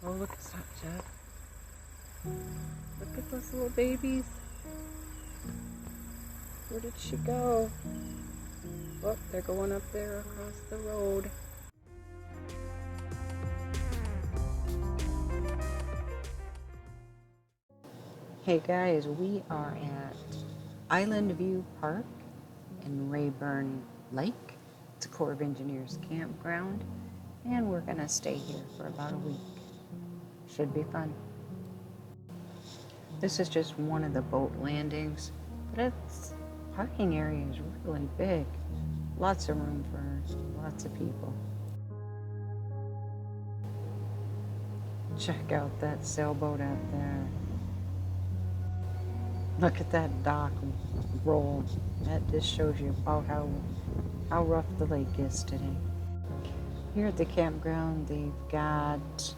Oh, look at that, Jeff. Look at those little babies. Where did she go? Oh, they're going up there across the road. Hey guys, we are at Island View Park in Rayburn Lake. It's a Corps of Engineers campground, and we're gonna stay here for about a week. Should be fun. This is just one of the boat landings, but its parking area is really big. Lots of room for lots of people. Check out that sailboat out there. Look at that dock roll. That just shows you about how rough the lake is today. Here at the campground, they've got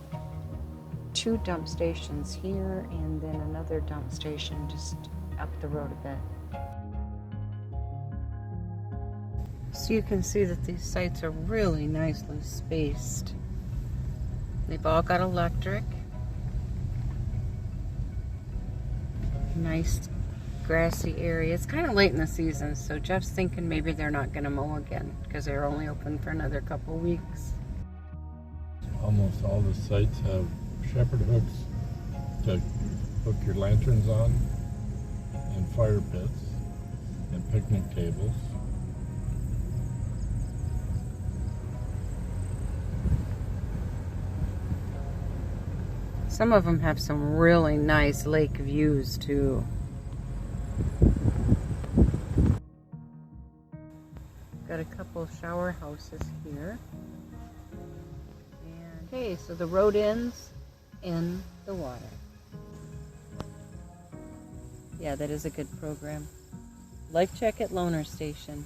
2 dump stations here and then another dump station just up the road a bit. So you can see that these sites are really nicely spaced. They've all got electric. Nice grassy area. It's kind of late in the season, so Jeff's thinking maybe they're not going to mow again because they're only open for another couple weeks. Almost all the sites have shepherd hooks to hook your lanterns on, and fire pits, and picnic tables. Some of them have some really nice lake views too. Got a couple shower houses here. And okay, so the road ends in the water. Yeah, that is a good program. Life check at Loner Station.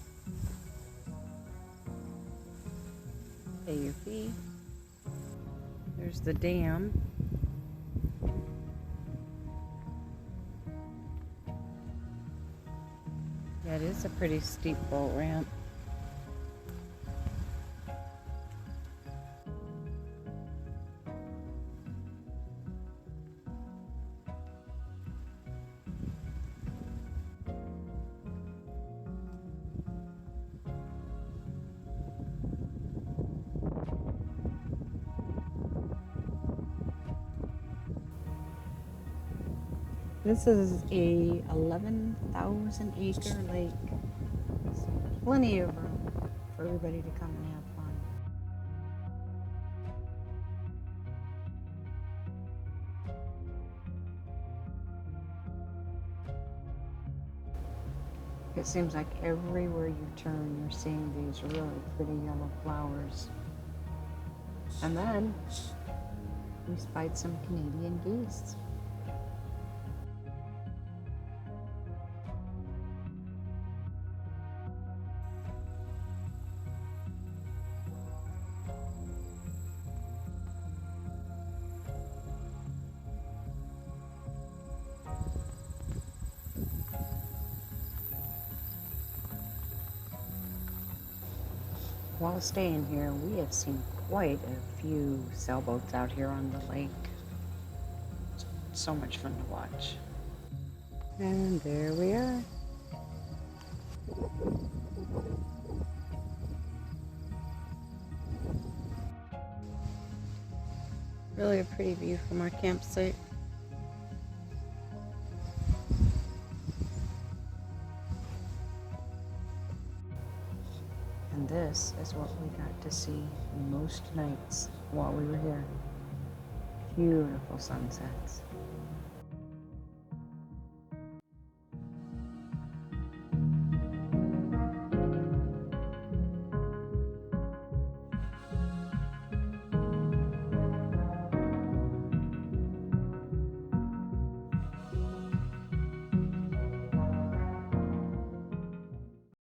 Pay your fee. There's the dam. Yeah, it is a pretty steep boat ramp. This is a 11,000 acre lake. So plenty of room for everybody to come and have fun. It seems like everywhere you turn, you're seeing these really pretty yellow flowers. And then we spied some Canadian geese. While staying here, we have seen quite a few sailboats out here on the lake. It's so much fun to watch. And there we are. Really a pretty view from our campsite. And this is what we got to see most nights while we were here. Beautiful sunsets.